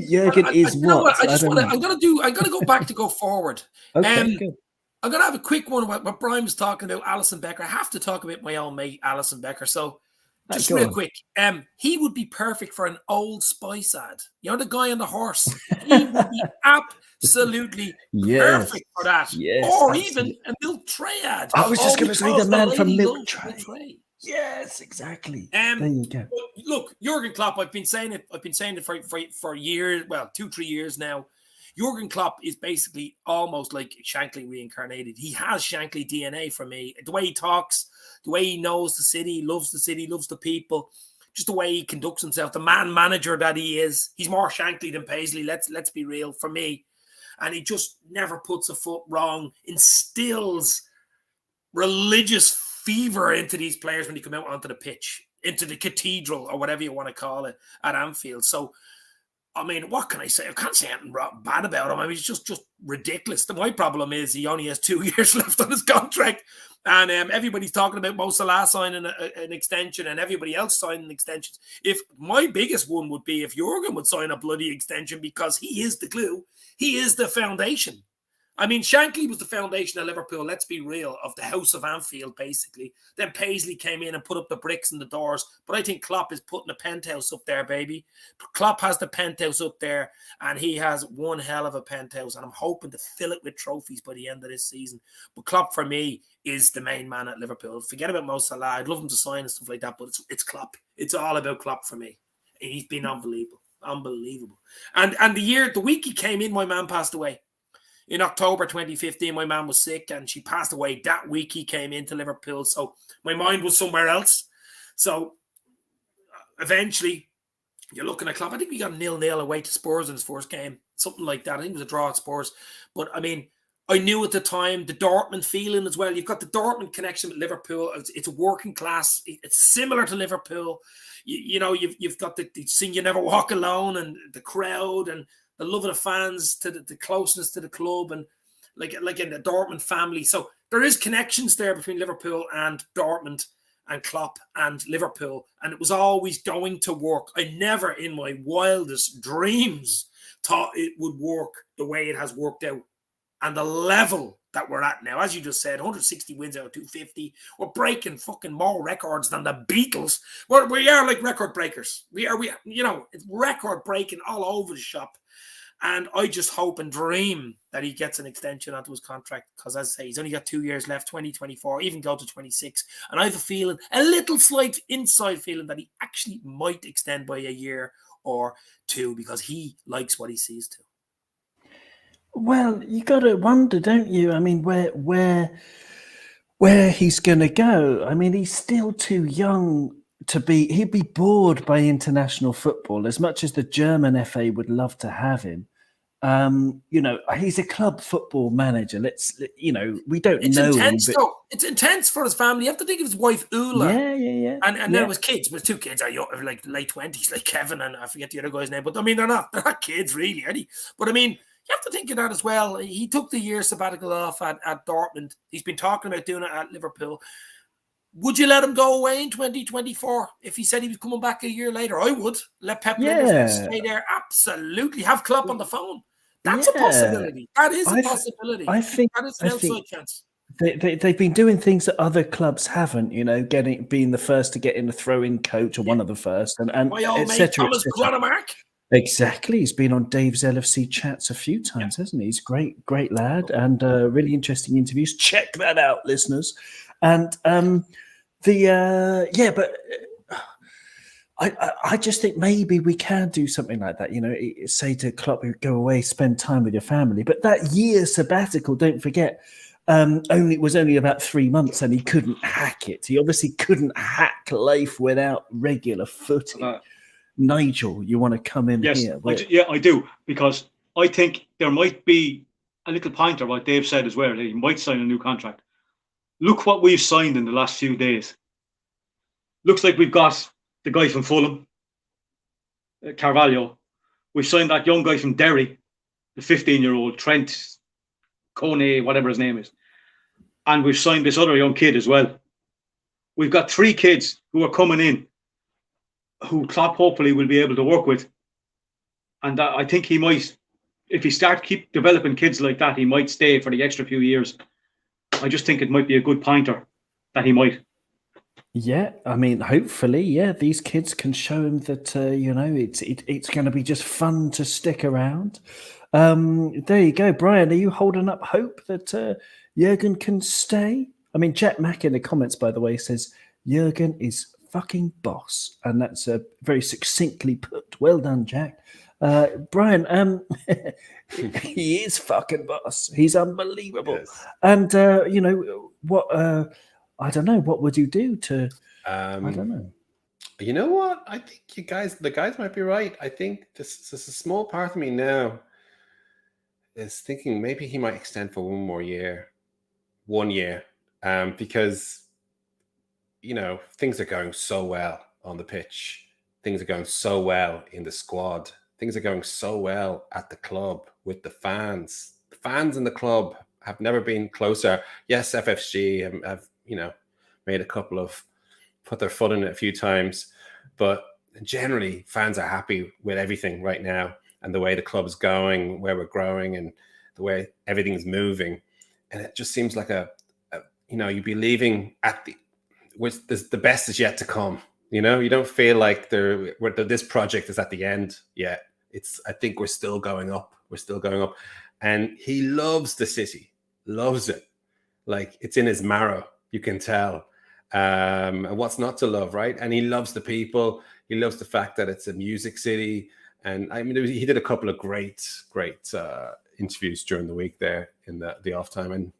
Jurgen is what? I'm going to go back to go forward. Okay, good. I'm going to have a quick one about what Brian was talking about, Alisson Becker. I have to talk about my own mate, Alisson Becker. So just real quick, he would be perfect for an Old Spice ad. You know, the guy on the horse. He would be absolutely perfect for that. Yes, or absolutely. even a Milk Tray ad. I was just going to say the man from Milk Tray. Tray. Yes, exactly. There you go. Look, Jurgen Klopp, I've been saying it for years, well, 2-3 years now. Jurgen Klopp is basically almost like Shankly reincarnated. He has Shankly DNA for me. The way he talks, the way he knows the city, loves the people, just the way he conducts himself, the man manager that he is. He's more Shankly than Paisley. Let's be real, for me. And he just never puts a foot wrong, instills religious fever into these players when they come out onto the pitch, into the cathedral or whatever you want to call it at Anfield. So, I mean, what can I say? I can't say anything bad about him. I mean, he's just ridiculous. My problem is he only has 2 years left on his contract. And everybody's talking about Mo Salah signing an extension and everybody else signing extensions. If my biggest one would be if Jurgen would sign a bloody extension, because he is the glue. He is the foundation. I mean, Shankly was the foundation of Liverpool, let's be real, of the House of Anfield, basically. Then Paisley came in and put up the bricks and the doors. But I think Klopp is putting a penthouse up there, baby. Klopp has the penthouse up there, and he has one hell of a penthouse. And I'm hoping to fill it with trophies by the end of this season. But Klopp, for me, is the main man at Liverpool. Forget about Mo Salah. I'd love him to sign and stuff like that, but it's Klopp. It's all about Klopp for me. And he's been unbelievable. And the week he came in, my man passed away. In October 2015, my mum was sick and she passed away that week he came into Liverpool. So my mind was somewhere else. So eventually, you're looking at Klopp. I think we got 0-0 away to Spurs in his first game. Something like that. I think it was a draw at Spurs. But, I mean, I knew at the time the Dortmund feeling as well. You've got the Dortmund connection with Liverpool. It's a working class. It's similar to Liverpool. You know, you've got the Sing You Never Walk Alone and the crowd and the love of the fans, to the closeness to the club, and like in the Dortmund family. So there is connections there between Liverpool and Dortmund and Klopp and Liverpool, and it was always going to work. I never in my wildest dreams thought it would work the way it has worked out. And the level that we're at now, as you just said, 160 wins out of 250. We're breaking fucking more records than the Beatles. We are like record breakers. It's record breaking all over the shop. And I just hope and dream that he gets an extension onto his contract, because, as I say, he's only got 2 years left, 2024, even go to 26. And I have a feeling, a little slight inside feeling, that he actually might extend by a year or two, because he likes what he sees too. Well, you got to wonder, don't you? I mean, where he's going to go. I mean, he's still too young to be. He'd be bored by international football as much as the German FA would love to have him. He's a club football manager. We don't know intense, him. Though. It's intense for his family. You have to think of his wife, Ula. Yeah. And then his kids. But 2 kids are like late 20s, like Kevin and I forget the other guy's name. But I mean, they're not kids really, are they? But I mean, you have to think of that as well. He took the year sabbatical off at Dortmund. He's been talking about doing it at Liverpool. Would you let him go away in 2024 if he said he was coming back a year later? I would. Let Pep stay there. Absolutely. Have Klopp on the phone. That's a possibility. That is a possibility. I think that is an outside chance. They've been doing things that other clubs haven't, being the first to get in a throw-in coach or one of the first, and my old et cetera, mate Thomas Gronemark. Exactly. He's been on Dave's LFC chats a few times, hasn't he? He's great lad, and really interesting interviews. Check that out, listeners. And but I just think maybe we can do something like that. Say to Klopp, go away, spend time with your family. But that year sabbatical, don't forget, it was only about 3 months, and he couldn't hack it. He obviously couldn't hack life without regular footing. Nigel, you want to come in here? I do, because I think there might be a little pointer, what Dave said as well, that he might sign a new contract. Look what we've signed in the last few days. Looks like we've got the guy from Fulham, Carvalho. We've signed that young guy from Derry, the 15-year-old Trent Kone, whatever his name is. And we've signed this other young kid as well. We've got 3 kids who are coming in, who Klopp hopefully will be able to work with. And I think he might, if he keep developing kids like that, he might stay for the extra few years. I just think it might be a good pointer that he might. Yeah, I mean, hopefully, these kids can show him that it's going to be just fun to stick around. There you go, Brian. Are you holding up hope that Jurgen can stay? I mean, Jack Mack in the comments, by the way, says Jurgen is fucking boss, and that's very succinctly put. Well done, Jack. Brian, he is fucking boss. He's unbelievable. Yes. And what? I don't know. What would you do to? I don't know. You know what? I think the guys might be right. I think this is a small part of me now is thinking maybe he might extend for 1 year, because things are going so well on the pitch. Things are going so well in the squad. Things are going so well at the club with the fans. The fans in the club have never been closer. Yes, FFG have made a couple of put their foot in it a few times, but generally fans are happy with everything right now and the way the club's going, where we're growing, and the way everything's moving. And it just seems like you'd be leaving at the best is yet to come. You don't feel like this project is at the end yet. I think we're still going up. And he loves the city, loves it. Like it's in his marrow, you can tell. And what's not to love, right? And he loves the people. He loves the fact that it's a music city. And I mean, he did a couple of great interviews during the week there in the off time. And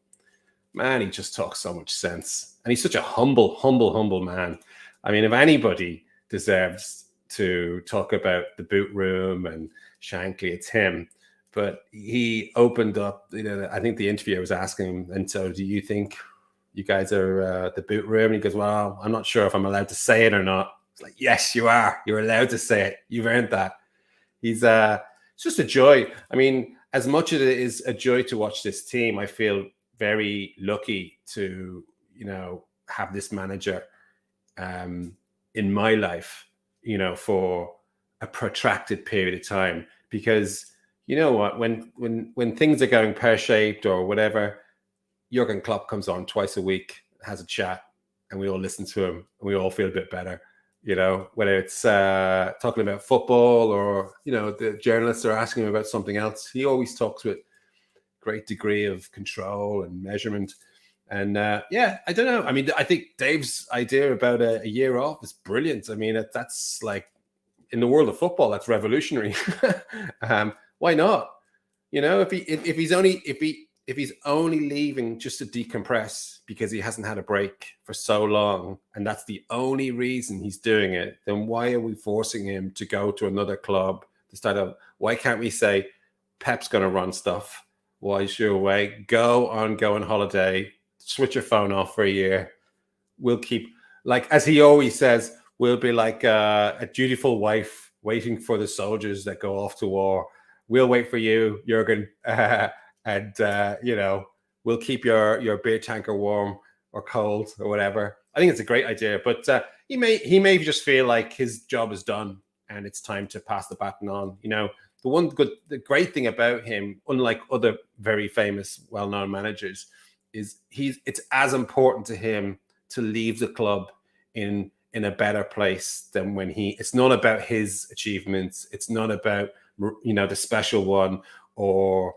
man, he just talks so much sense. And he's such a humble man. I mean, if anybody deserves to talk about the boot room and Shankly, it's him. But he opened up, I think the interviewer was asking him, and so do you think you guys are the boot room? And he goes, well, I'm not sure if I'm allowed to say it or not. It's like, yes, you are. You're allowed to say it. You've earned that. It's just a joy. I mean, as much as it is a joy to watch this team, I feel very lucky to, have this manager in my life, for a protracted period of time. Because you know what, when things are going pear-shaped or whatever, Jurgen Klopp comes on twice a week, has a chat, and we all listen to him, and we all feel a bit better. Whether it's talking about football or, the journalists are asking him about something else, he always talks with great degree of control and measurement. And I don't know. I mean, I think Dave's idea about a year off is brilliant. I mean, that's like, in the world of football, that's revolutionary. Why not? If he's only leaving just to decompress because he hasn't had a break for so long, and that's the only reason he's doing it, then why are we forcing him to go to another club to start up? Why can't we say, Pep's going to run stuff? Why is your way? Go on holiday, switch your phone off for a year. We'll keep, like, as he always says, we'll be like a dutiful wife waiting for the soldiers that go off to war. We'll wait for you, Jurgen. And we'll keep your beer tanker warm or cold or whatever. I think it's a great idea, but he may just feel like his job is done and it's time to pass the baton on. The great thing about him, unlike other very famous, well-known managers, is it's as important to him to leave the club in in a better place than when it's not about his achievements. It's not about, the special one or,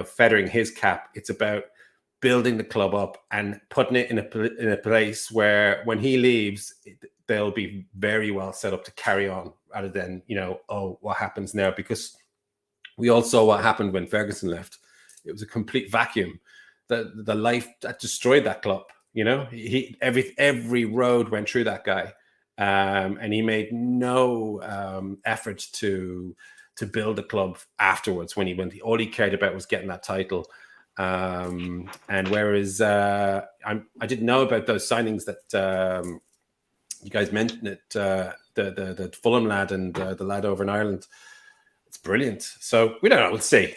feathering his cap. It's about building the club up and putting it in a place where when he leaves, they'll be very well set up to carry on rather than, what happens now? Because we all saw what happened when Ferguson left. It was a complete vacuum. The life that destroyed that club. Every road went through that guy, and he made no effort to build a club afterwards. When he went, all he cared about was getting that title. And whereas I didn't know about those signings that you guys mentioned, it the Fulham lad and the lad over in Ireland. It's brilliant. So we don't know. We'll see.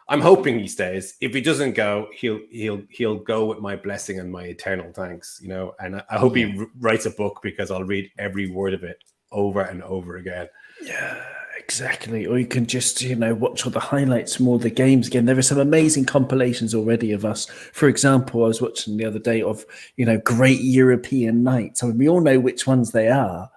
I'm hoping he stays. If he doesn't go, he'll go with my blessing and my eternal thanks. And I hope he writes a book, because I'll read every word of it over and over again. Yeah, exactly. Or you can just, watch all the highlights from all the games again. There are some amazing compilations already of us. For example, I was watching the other day of, great European nights. I mean, we all know which ones they are.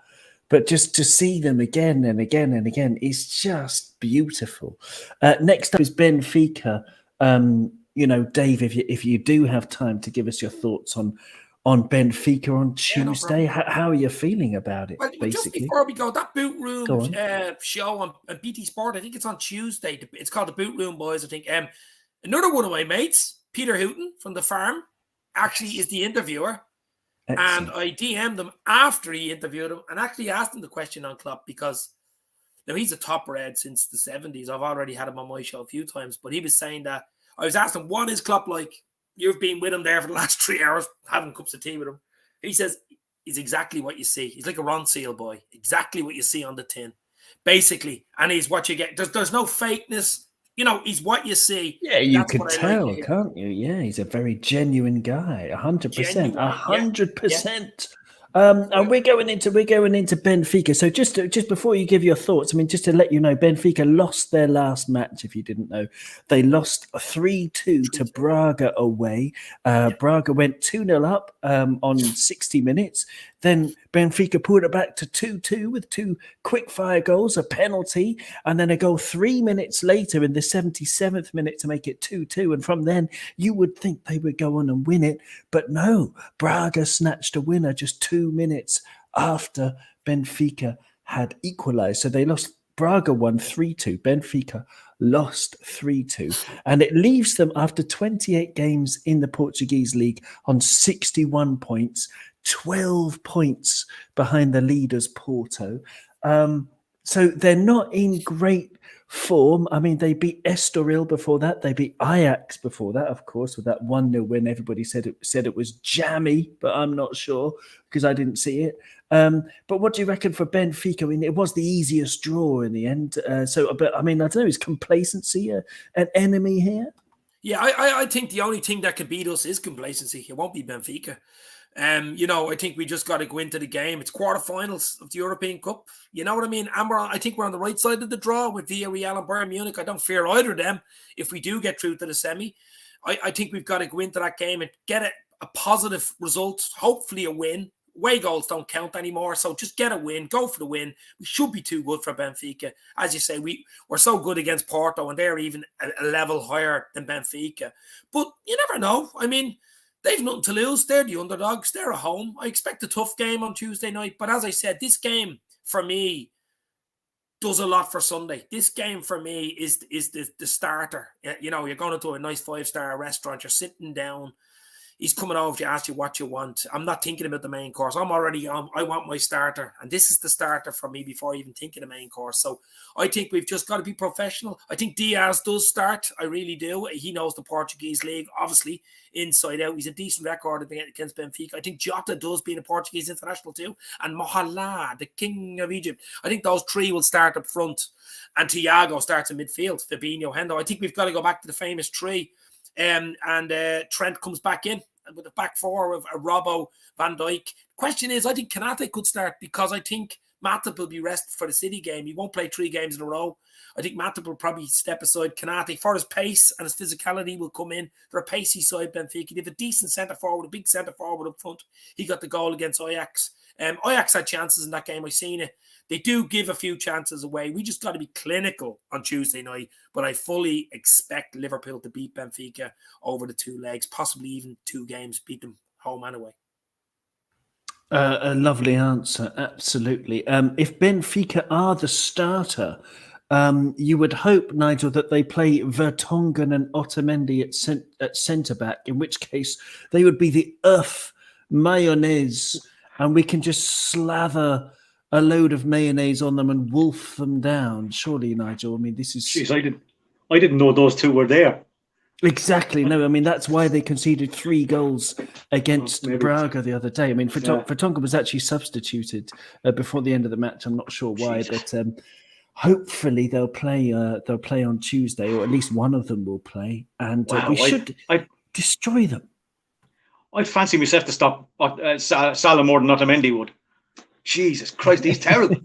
But just to see them again and again and again is just beautiful. Next up is Benfica. Dave, if you do have time to give us your thoughts on Benfica on Tuesday, how are you feeling about it? Well, basically, just before we go, that Boot Room show on BT Sport, I think it's on Tuesday. It's called the Boot Room Boys, I think. Another one of my mates, Peter Houghton from the farm, actually is the interviewer. Excellent. And I DM'd him after he interviewed him and actually asked him the question on Klopp, because he's a top red since the 70s. I've already had him on my show a few times, but he was saying that I was asking, what is Klopp like? You've been with him there for the last 3 hours, having cups of tea with him. He says he's exactly what you see. He's like a Ron Seal boy, exactly what you see on the tin, basically. And he's what you get. There's no fakeness. He's what you see. Yeah, you could tell, can't you? Yeah, he's a very genuine guy. 100%. 100%. And we're going into Benfica. So just before you give your thoughts, I mean, just to let you know, Benfica lost their last match. If you didn't know, they lost 3-2 to Braga away. Braga went 2-0 up on 60 minutes. Then Benfica pulled it back to 2-2 with 2 quick-fire goals, a penalty, and then a goal 3 minutes later in the 77th minute to make it 2-2. And from then, you would think they would go on and win it. But no, Braga snatched a winner just 2 minutes after Benfica had equalised. So they lost. Braga won 3-2. Benfica lost 3-2. And it leaves them, after 28 games in the Portuguese league, on 61 points. 12 points behind the leaders, Porto. So they're not in great form. I mean, they beat Estoril before that. They beat Ajax before that, of course, with that 1-0 win. Everybody said it was jammy, but I'm not sure because I didn't see it. But what do you reckon for Benfica? I mean, it was the easiest draw in the end. But I mean, I don't know, is complacency an enemy here? Yeah, I think the only thing that can beat us is complacency. It won't be Benfica. I think we just got to go into the game. It's quarterfinals of the European Cup. You know what I mean? And I think we're on the right side of the draw with Villarreal and Bayern Munich. I don't fear either of them if we do get through to the semi. I think we've got to go into that game and get a positive result, hopefully a win. Away goals don't count anymore, so just get a win. Go for the win. We should be too good for Benfica. As you say, we're so good against Porto, and they're even a level higher than Benfica. But you never know. I mean, they've nothing to lose. They're the underdogs. They're at home. I expect a tough game on Tuesday night. But as I said, this game, for me, does a lot for Sunday. This game, for me, is the starter. You're going into a nice 5-star restaurant. You're sitting down. He's coming over to ask you what you want. I'm not thinking about the main course. I'm already on. I want my starter. And this is the starter for me before even thinking the main course. So I think we've just got to be professional. I think Diaz does start. I really do. He knows the Portuguese league, obviously, inside out. He's a decent record against Benfica. I think Jota does, being a Portuguese international too. And Mohamed, the king of Egypt. I think those 3 will start up front. And Thiago starts in midfield. Fabinho, Hendo. I think we've got to go back to the famous 3. And Trent comes back in with the back 4 of Robbo, Van Dijk. Question is, I think Konate could start because I think Matip will be rested for the City game. He won't play 3 games in a row. I think Matip will probably step aside. Konate, for his pace and his physicality, will come in. They're a pacey side, Benfica. They have a decent centre-forward, a big centre-forward up front. He got the goal against Ajax Ajax had chances in that game. I seen it. They do give a few chances away. We just got to be clinical on Tuesday night. But I fully expect Liverpool to beat Benfica over the 2 legs, possibly even 2 games, beat them home and away. A lovely answer, absolutely. If Benfica are the starter, you would hope, Nigel, that they play Vertonghen and Otamendi at centre-back, in which case they would be the mayonnaise, and we can just slather a load of mayonnaise on them and wolf them down. Surely, Nigel, I mean, this is... Jeez, I didn't know those two were there. Exactly. No, I mean, that's why they conceded 3 goals against Braga the other day. I mean, Vertonghen was actually substituted before the end of the match. I'm not sure why, but hopefully they'll play on Tuesday, or at least one of them will play, and we should destroy them. I'd fancy myself to stop Salah more than Otamendi would. Jesus Christ, he's terrible.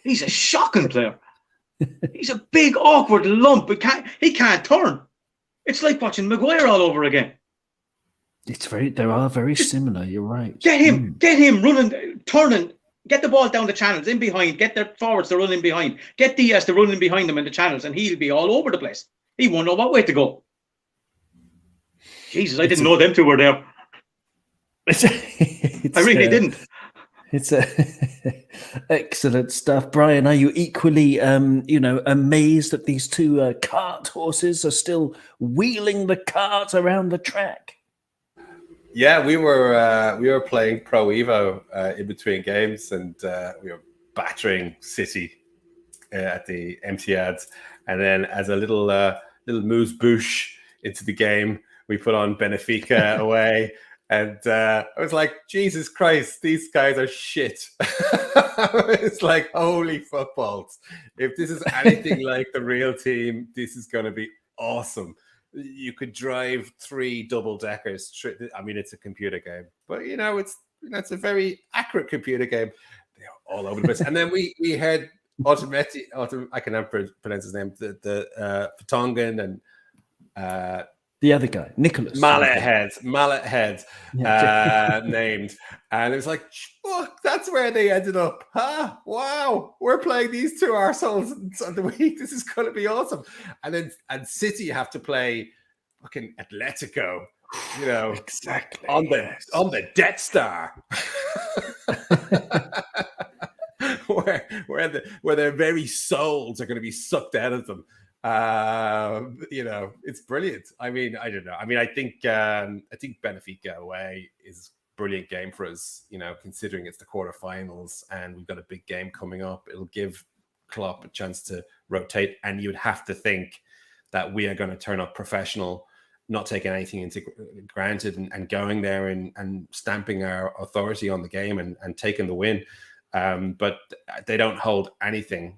He's a shocking player. He's a big, awkward lump. He can't turn. It's like watching Maguire all over again. They are very similar. You're right. Get him running, turning. Get the ball down the channels, in behind. Get their forwards to run in behind. Get Dio's to run in behind them in the channels, and he'll be all over the place. He won't know what way to go. Jesus, I didn't know them two were there. I really didn't. It's excellent stuff, Brian. Are you equally, amazed that these 2 cart horses are still wheeling the cart around the track? Yeah, we were playing Pro Evo in between games, and we were battering City at the Etihad, and then as a little moose bouche into the game, we put on Benfica away. And I was like, Jesus Christ, these guys are shit. It's like, holy footballs. If this is anything like the real team, this is going to be awesome. You could drive 3 double-deckers. I mean, it's a computer game. But, it's a very accurate computer game. They're all over the place. And then we had Otamendi, I can never pronounce his name, the Vertonghen and... the other guy, Nicholas. Mallet Head, named. And it was like, fuck, that's where they ended up. Huh? Wow, we're playing these 2 arseholes on the week. This is going to be awesome. And City have to play fucking Atletico, exactly on the Death Star. where their very souls are going to be sucked out of them. It's brilliant. I mean, I don't know. I mean, I think Benfica away is a brilliant game for us, considering it's the quarterfinals and we've got a big game coming up. It'll give Klopp a chance to rotate, and you'd have to think that we are going to turn up professional, not taking anything into granted, and going there and stamping our authority on the game and taking the win. But they don't hold anything.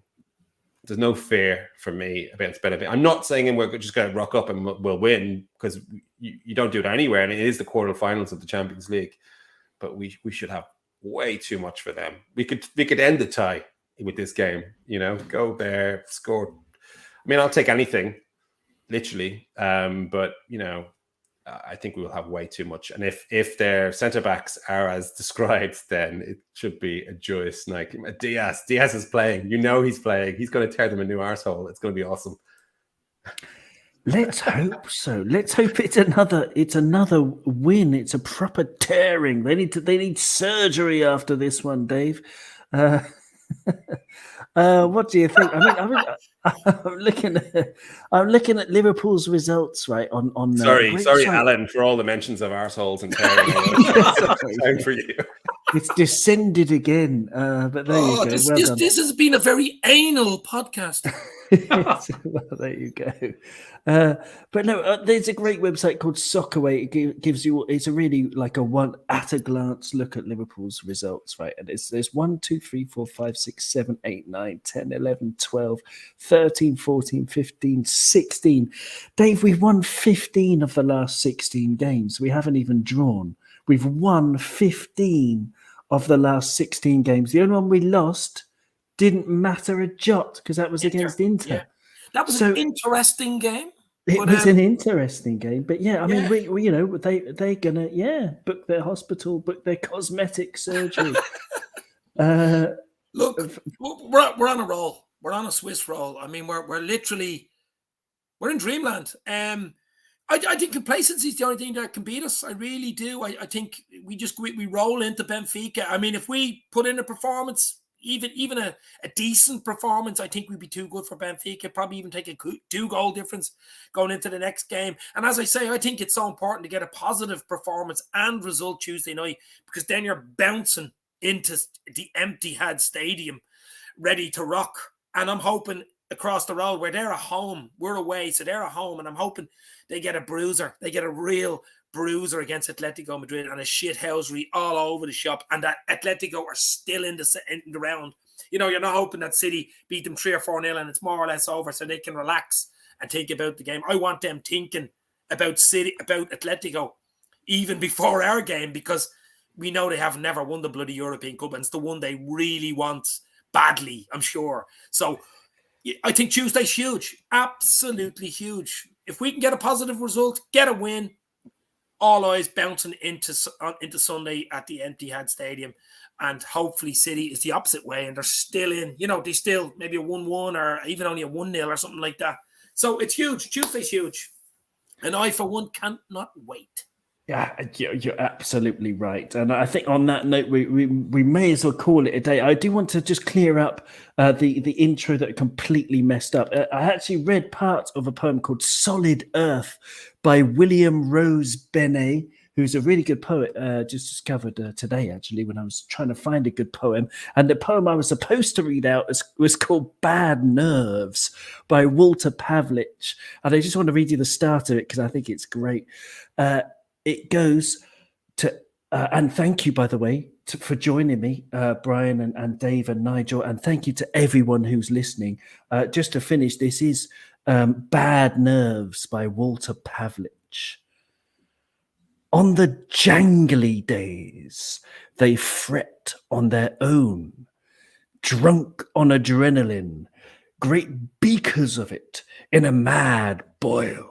There's no fear for me against Benfica. I'm not saying we're just going to rock up and we'll win, because you don't do it anywhere, and it is the quarterfinals of the Champions League. But we should have way too much for them. We could end the tie with this game. Go there, score. I mean, I'll take anything, literally. But I think we will have way too much. And if their centre backs are as described, then it should be a joyous night. Diaz is playing. He's playing. He's going to tear them a new arsehole. It's going to be awesome. Let's hope so. Let's hope it's another win. It's a proper tearing. They need surgery after this one, Dave. What do you think? I mean, I'm looking at Liverpool's results, right? On sorry, Alan, for all the mentions of arseholes and tearing. Time for you. It's descended again, but there you go. This has been a very anal podcast. Well, there you go. But no, there's a great website called Soccerway. It gives you, it's a really like a one at a glance look at Liverpool's results, right? And there's 1, 2, 3, 4, 5, 6, 7, 8, 9, 10, 11, 12, 13, 14, 15, 16. Dave, we've won 15 of the last 16 games. We haven't even drawn. We've won 15 of the last 16 games. The only one we lost didn't matter a jot because that was against Inter. Yeah. That was an interesting game. It But, was an interesting game, but yeah, I mean, yeah. we they're gonna book their hospital, book their cosmetic surgery. Look, we're on a roll. We're on a Swiss roll. I mean, we're literally we're in dreamland. I think complacency is the only thing that can beat us. I really do. I think we roll into Benfica. I mean, if we put in a performance, even a decent performance, I think we'd be too good for Benfica. Probably even take a 2-goal difference going into the next game. And as I say, I think it's so important to get a positive performance and result Tuesday night, because then you're bouncing into the empty Had stadium ready to rock. And I'm hoping across the road, where they're at home, we're away, so they're at home, and I'm hoping they get a bruiser. They get a real bruiser against Atletico Madrid and a shithousery all over the shop, and that Atletico are still in the round. You know, you're not hoping that City beat them 3 or 4-0 and it's more or less over, so they can relax and think about the game. I want them thinking about Atletico even before our game, because we know they have never won the bloody European Cup, and it's the one they really want badly, I'm sure. So I think Tuesday's huge, absolutely huge. If we can get a positive result, get a win, all eyes bouncing into Sunday at the empty Had Stadium, and hopefully City is the opposite way and they're still in. You know, they still maybe a 1-1 or even only a 1-0 or something like that. So it's huge. Tuesday's huge, and I for one can't not wait. Yeah, you're absolutely right. And I think on that note, we may as well call it a day. I do want to just clear up the intro that completely messed up. I actually read parts of a poem called Solid Earth by William Rose Benet, who's a really good poet, just discovered today, actually, when I was trying to find a good poem. And the poem I was supposed to read out was called Bad Nerves by Walter Pavlich. And I just want to read you the start of it because I think it's great. It goes to, and thank you, by the way, for joining me, Brian and Dave and Nigel, and thank you to everyone who's listening. Just to finish, this is Bad Nerves by Walter Pavlich. On the jangly days, they fret on their own, drunk on adrenaline, great beakers of it in a mad boil.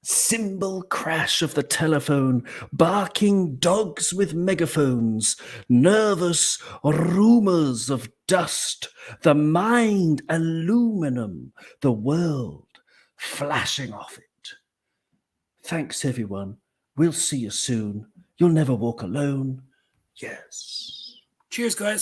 Cymbal crash of the telephone, barking dogs with megaphones, nervous rumors of dust, the mind aluminum, the world flashing off it. Thanks, everyone. We'll see you soon. You'll never walk alone. Yes. Cheers, guys.